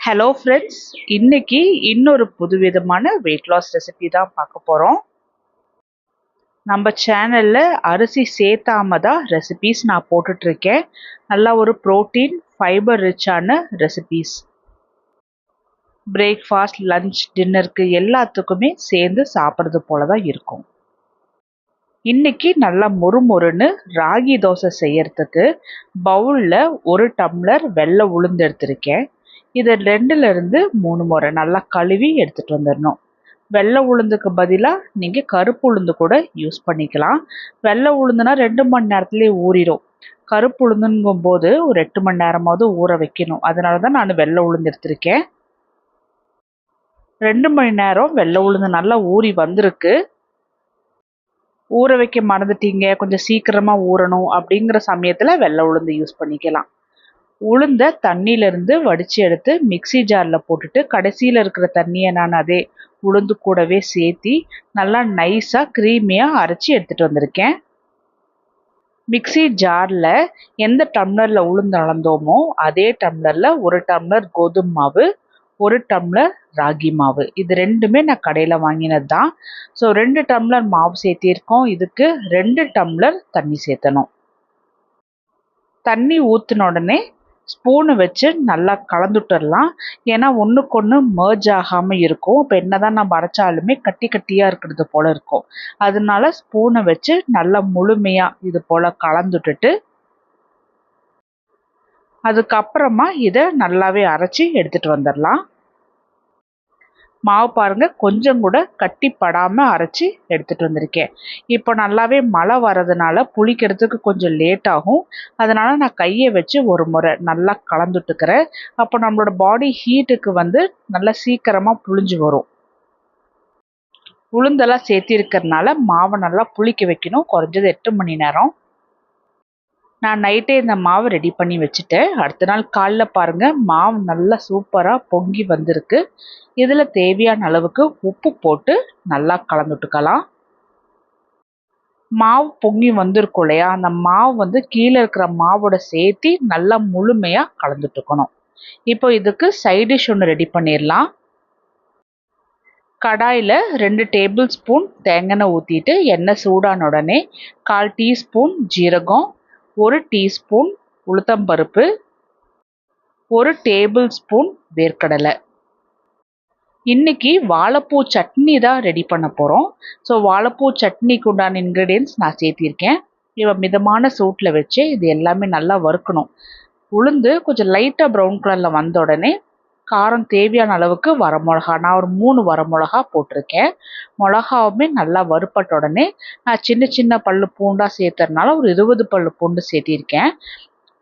Hello friends, இன்னைக்கு இன்னொரு புதுவிதமான வெயிட் லாஸ் ரெசிபி தான் பார்க்க போகிறோம். நம்ம சேனலில் அரிசி சேர்த்தாம தான் ரெசிபீஸ் நான் போட்டுட்ருக்கேன். நல்லா ஒரு ப்ரோட்டீன் ஃபைபர் ரிச்சான ரெசிபீஸ். பிரேக்ஃபாஸ்ட், லஞ்ச், டின்னருக்கு எல்லாத்துக்குமே சேர்ந்து சாப்பிட்றது போல தான் இருக்கும். இன்னைக்கு நல்லா மொறுமொறுன்னு ராகி தோசை செய்யறதுக்கு பவுலில் 1 டம்ளர் வெள்ளை உளுந்து எடுத்திருக்கேன். இதை 2லிருந்து 3 முறை நல்லா கழுவி எடுத்துகிட்டு வந்துடணும். வெள்ளை உளுந்துக்கு பதிலாக நீங்கள் கருப்பு உளுந்து கூட யூஸ் பண்ணிக்கலாம். வெள்ளை உளுந்துனா 2 மணி நேரத்துலேயே ஊறிடும். கருப்பு உளுந்துங்கும் போது ஒரு 8 மணி நேரமாவது ஊற வைக்கணும். அதனால தான் நான் வெள்ளை உளுந்து எடுத்திருக்கேன். 2 மணி நேரம் வெள்ளை உளுந்து நல்லா ஊறி வந்திருக்கு. ஊற வைக்க மறந்துட்டீங்க, கொஞ்சம் சீக்கிரமாக ஊறணும் அப்படிங்கிற சமயத்தில் வெள்ளை உளுந்து யூஸ் பண்ணிக்கலாம். உளுந்த தண்ணியிலேருந்து வடித்து எடுத்து மிக்சி ஜாரில் போட்டுட்டு கடைசியில் இருக்கிற தண்ணியை நான் அதே உளுந்து கூடவே சேர்த்தி நல்லா நைஸாக க்ரீமியாக அரைச்சி எடுத்துகிட்டு வந்திருக்கேன். மிக்சி ஜாரில் எந்த டம்ளரில் உளுந்து அளந்தோமோ அதே டம்ளரில் 1 டம்ளர் கோதுமை மாவு, 1 டம்ளர் ராகி மாவு, இது ரெண்டுமே நான் கடையில் வாங்கினது தான். ஸோ 2 டம்ளர் மாவு சேர்த்திருக்கோம். இதுக்கு 2 டம்ளர் தண்ணி சேர்த்தணும். தண்ணி ஊற்றின உடனே ஸ்பூனை வச்சு நல்லா கலந்துட்டுடலாம். ஏன்னா ஒன்றுக்கு ஒன்று மர்ஜ் ஆகாமல் இருக்கும். இப்போ என்ன தான் நம்ம அரைச்சாலுமே கட்டி கட்டியாக இருக்கிறது போல் இருக்கும். அதனால ஸ்பூனை வச்சு நல்லா முழுமையாக இது போல் கலந்துட்டுட்டு அதுக்கப்புறமா இதை நல்லாவே அரைச்சி எடுத்துகிட்டு வந்துடலாம். மாவு பாருங்க, கொஞ்சம் கூட கட்டி படாமல் அரைச்சி எடுத்துகிட்டு வந்திருக்கேன். இப்போ நல்லாவே மழை வர்றதுனால புளிக்கிறதுக்கு கொஞ்சம் லேட் ஆகும். அதனால் நான் கையை வச்சு ஒரு முறை நல்லா கலந்துட்டுக்கிறேன். அப்போ நம்மளோட பாடி ஹீட்டுக்கு நல்லா சீக்கிரமாக புளிஞ்சு வரும். உளுந்தெல்லாம் சேர்த்திருக்கிறதுனால மாவை நல்லா புளிக்க வைக்கணும். குறைஞ்சது 8 மணி நேரம். நான் நைட்டே இந்த மாவு ரெடி பண்ணி வச்சுட்டேன். அடுத்த நாள் காலைல பாருங்கள், மாவு நல்லா சூப்பராக பொங்கி வந்திருக்கு. இதில் தேவையான அளவுக்கு உப்பு போட்டு நல்லா கலந்துட்டுக்கலாம். மாவு பொங்கி வந்திருக்கும் இல்லையா, அந்த மாவு கீழே இருக்கிற மாவோட சேர்த்து நல்லா முழுமையாக கலந்துட்டுக்கணும். இப்போ இதுக்கு சைட் டிஷ் ஒன்று ரெடி பண்ணிடலாம். கடாயில் 2 டேபிள் ஸ்பூன் தேங்காய் ஊற்றிட்டு எண்ணெய் சூடான உடனே 1/4 டீஸ்பூன் ஜீரகம், 1 டீஸ்பூன் உளுத்தம்பருப்பு, 1 டேபிள் ஸ்பூன் வேர்க்கடலை. இன்னைக்கு வாழைப்பூ சட்னி தான் ரெடி பண்ண போகிறோம். ஸோ வாழைப்பூ சட்னிக்கு உண்டான இன்க்ரீடியன்ட்ஸ் நான் சேர்த்திருக்கேன். இவன் மிதமான சூட்டில் வச்சு இது எல்லாமே நல்லா வறுக்கணும். உளுந்து கொஞ்சம் லைட்டாக ப்ரௌன் கலரில் வந்த உடனே காரம் தேவையான அளவுக்கு வரமிளகா, நான் ஒரு 3 வரமிளகா போட்டிருக்கேன். மிளகாவுமே நல்லா வறுப்பட்ட உடனே நான் சின்ன சின்ன பல்லு பூண்டாக சேர்த்துறதுனால ஒரு 20 பல்லு பூண்டு சேர்த்திருக்கேன்.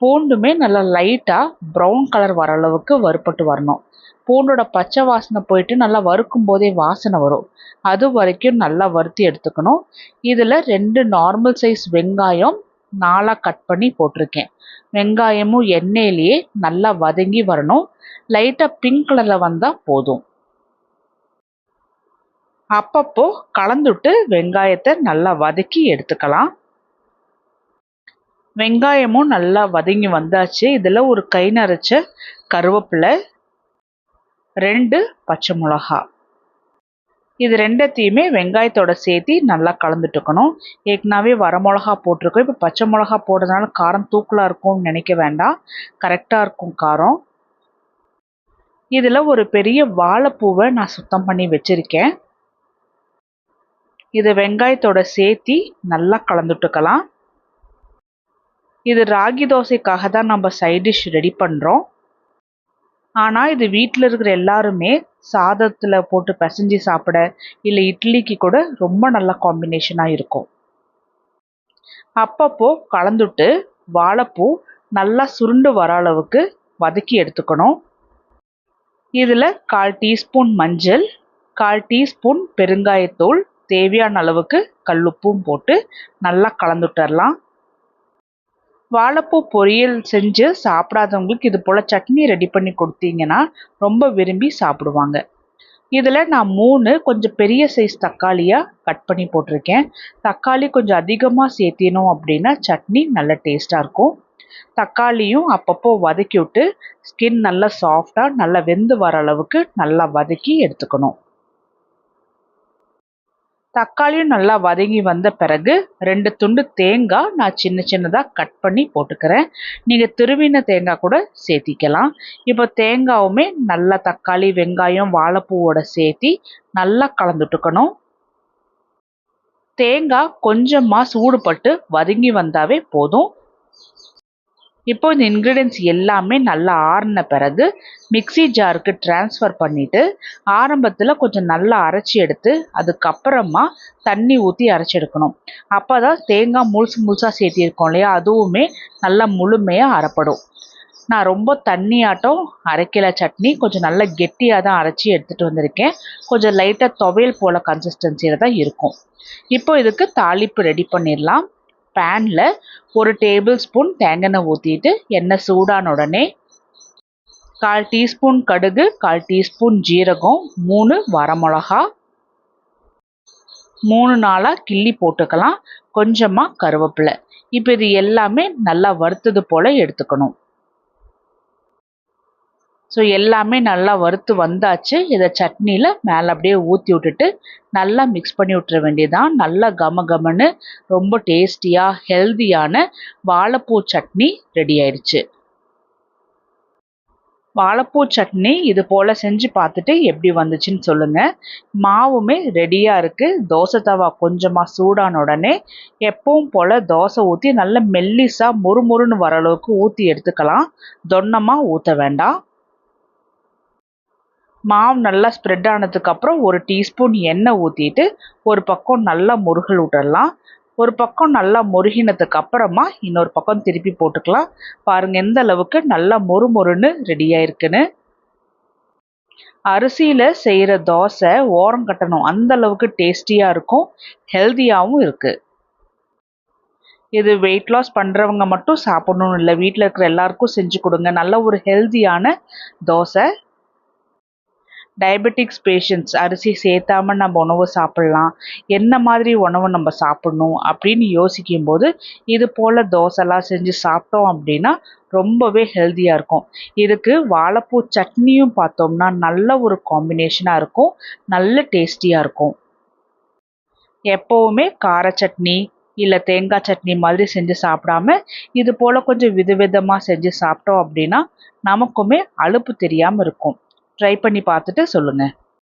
பூண்டுமே நல்லா லைட்டாக ப்ரௌன் கலர் வர அளவுக்கு வறுப்பட்டு வரணும். பூண்டோட பச்சை வாசனை போயிட்டு நல்லா வறுக்கும் போதே வாசனை வரும். அது வரைக்கும் நல்லா வறுத்தி எடுத்துக்கணும். இதில் 2 நார்மல் சைஸ் வெங்காயம் 4 கட் பண்ணி போட்டிருக்கேன். வெங்காயமும் எண்ணெயிலேயே நல்லா வதங்கி வரணும். லைட்டாக பிங்க் கலரில் வந்தால் போதும். அப்பப்போ கலந்துட்டு வெங்காயத்தை நல்லா வதக்கி எடுத்துக்கலாம். வெங்காயமும் நல்லா வதங்கி வந்தாச்சு. இதில் ஒரு கை நரைச்ச கருவேப்பிலை, 2 பச்சை மிளகா, இது ரெண்டத்தையுமே வெங்காயத்தோட சேர்த்து நல்லா கலந்துட்டுக்கணும். ஏற்கனவே வரமிளகா போட்டிருக்கோம். இப்போ பச்சை மிளகா போடுறதுனால காரம் தூக்கலாக இருக்கும்னு நினைக்க வேண்டாம், கரெக்டாக இருக்கும் காரம். இதில் ஒரு பெரிய வாழைப்பூவை நான் சுத்தம் பண்ணி வச்சுருக்கேன். இது வெங்காயத்தோட சேர்த்து நல்லா கலந்துட்டுக்கலாம். இது ராகி தோசைக்காக தான் நம்ம சைட் டிஷ் ரெடி பண்ணுறோம். ஆனால் இது வீட்டில் இருக்கிற எல்லாருமே சாதத்தில் போட்டு பிசைஞ்சு சாப்பிட, இல்லை இட்லிக்கு கூட ரொம்ப நல்ல காம்பினேஷனாக இருக்கும். அப்பப்போ கலந்துட்டு வாழைப்பூ நல்லா சுருண்டு வர அளவுக்கு வதக்கி எடுத்துக்கணும். இதில் 1/4 டீஸ்பூன் மஞ்சள், 1/4 டீஸ்பூன் பெருங்காயத்தூள், தேவையான அளவுக்கு கல்லுப்பும் போட்டு நல்லா கலந்துட்டுடலாம். வாழைப்பூ பொரியல் செஞ்சு சாப்பிடாதவங்களுக்கு இது போல் சட்னி ரெடி பண்ணி கொடுத்தீங்கன்னா ரொம்ப விரும்பி சாப்பிடுவாங்க. இதில் நான் 3 கொஞ்சம் பெரிய சைஸ் தக்காளியாக கட் பண்ணி போட்டிருக்கேன். தக்காளி கொஞ்சம் அதிகமாக சேர்த்தினோம் அப்படின்னா சட்னி நல்ல டேஸ்ட்டாக இருக்கும். தக்காளியும் அப்பப்போ வதக்கி விட்டு ஸ்கின் நல்லா சாஃப்டாக நல்லா வெந்து வர அளவுக்கு நல்லா வதக்கி எடுத்துக்கணும். தக்காளியும் நல்லா வதங்கி வந்த பிறகு 2 துண்டு தேங்காய் நான் சின்ன சின்னதாக கட் பண்ணி போட்டுக்கிறேன். நீங்கள் துருவின தேங்காய் கூட சேர்த்திக்கலாம். இப்போ தேங்காயுமே நல்லா தக்காளி வெங்காயம் வாழைப்பூவோட சேர்த்தி நல்லா கலந்துட்டுக்கணும். தேங்காய் கொஞ்சமாக சூடுபட்டு வதங்கி வந்தாவே போதும். இப்போ இந்த இன்க்ரீடியன்ஸ் எல்லாமே நல்லா ஆறின பிறகு மிக்ஸி ஜாருக்கு ட்ரான்ஸ்ஃபர் பண்ணிவிட்டு ஆரம்பத்தில் கொஞ்சம் நல்லா அரைச்சி எடுத்து அதுக்கப்புறமா தண்ணி ஊற்றி அரைச்சி எடுக்கணும். அப்போ தான் தேங்காய் முழுசாக சேர்த்திருக்கோம் இல்லையா, அதுவுமே நல்லா முழுமையாக அரைப்படும். நான் ரொம்ப தண்ணியாட்டம் அரைக்கல சட்னி, கொஞ்சம் நல்லா கெட்டியாக தான் அரைச்சி எடுத்துகிட்டு வந்திருக்கேன். கொஞ்சம் லைட்டாக துவையல் போல் கன்சிஸ்டன்சியில் தான் இருக்கும். இப்போ இதுக்கு தாளிப்பு ரெடி பண்ணிடலாம். பேனில் 1 டேபிள் ஸ்பூன் தேங்காய் எண்ணெய் ஊற்றிட்டு எண்ணெய் சூடான உடனே 1/4 டீஸ்பூன் கடுகு, 1/4 டீஸ்பூன் ஜீரகம், 3 வரமிளகா, 3 நாளாக கிள்ளி போட்டுக்கலாம். கொஞ்சமாக கருவேப்பிலை. இப்போ இது எல்லாமே நல்லா வறுத்தது போல் எடுத்துக்கணும். ஸோ எல்லாமே நல்லா வறுத்து வந்தாச்சு. இதை சட்னியில் மேலே அப்படியே ஊற்றி விட்டுட்டு நல்லா மிக்ஸ் பண்ணி விட்டுற வேண்டியதான். நல்லா கமன்னு ரொம்ப டேஸ்டியாக ஹெல்தியான வாழைப்பூ சட்னி ரெடி ஆயிடுச்சு. வாழைப்பூ சட்னி இது போல் செஞ்சு பார்த்துட்டு எப்படி வந்துச்சுன்னு சொல்லுங்கள். மாவுமே ரெடியாக இருக்குது. தோசை தவா கொஞ்சமாக சூடான உடனே எப்பவும் போல் தோசை ஊற்றி நல்ல மெல்லிஸாக முறுமுறுன்னு வர அளவுக்கு ஊற்றி எடுத்துக்கலாம். தொன்னமாக ஊற்ற வேண்டாம். மாவு நல்லா ஸ்ப்ரெட் ஆனதுக்கப்புறம் 1 டீஸ்பூன் எண்ணெய் ஊற்றிட்டு ஒரு பக்கம் நல்லா முருகல் விட்டுடலாம். ஒரு பக்கம் நல்லா முருகினதுக்கு அப்புறமா இன்னொரு பக்கம் திருப்பி போட்டுக்கலாம். பாருங்கள் எந்த அளவுக்கு நல்லா மொறுன்னு ரெடியாக இருக்குன்னு. அரிசியில் செய்கிற தோசை ஓரம் கட்டணும், அந்த அளவுக்கு டேஸ்டியாக இருக்கும், ஹெல்த்தியாகவும் இருக்குது. இது வெயிட் லாஸ் பண்ணுறவங்க மட்டும் சாப்பிடணும்னு இல்லை, வீட்டில் இருக்கிற எல்லாருக்கும் செஞ்சு கொடுங்க. நல்ல ஒரு ஹெல்த்தியான தோசை. டயபெட்டிக்ஸ் பேஷண்ட்ஸ் அரிசி சேர்த்தாம நம்ம உணவு சாப்பிட்லாம், என்ன மாதிரி உணவு நம்ம சாப்பிட்ணும் அப்படின்னு யோசிக்கும்போது இது போல் தோசைலாம் செஞ்சு சாப்பிட்டோம் அப்படின்னா ரொம்பவே ஹெல்த்தியாக இருக்கும். இதுக்கு வாழைப்பூ சட்னியும் பார்த்தோம்னா நல்ல ஒரு காம்பினேஷனாக இருக்கும், நல்ல டேஸ்டியாக இருக்கும். எப்போவுமே கார சட்னி இல்லை தேங்காய் சட்னி மாதிரி செஞ்சு சாப்பிடாம இது போல் கொஞ்சம் விதவிதமாக செஞ்சு சாப்பிட்டோம் அப்படின்னா நமக்குமே அலுப்பு தெரியாமல் இருக்கும். ட்ரை பண்ணி பார்த்துட்டு சொல்லுங்கள்.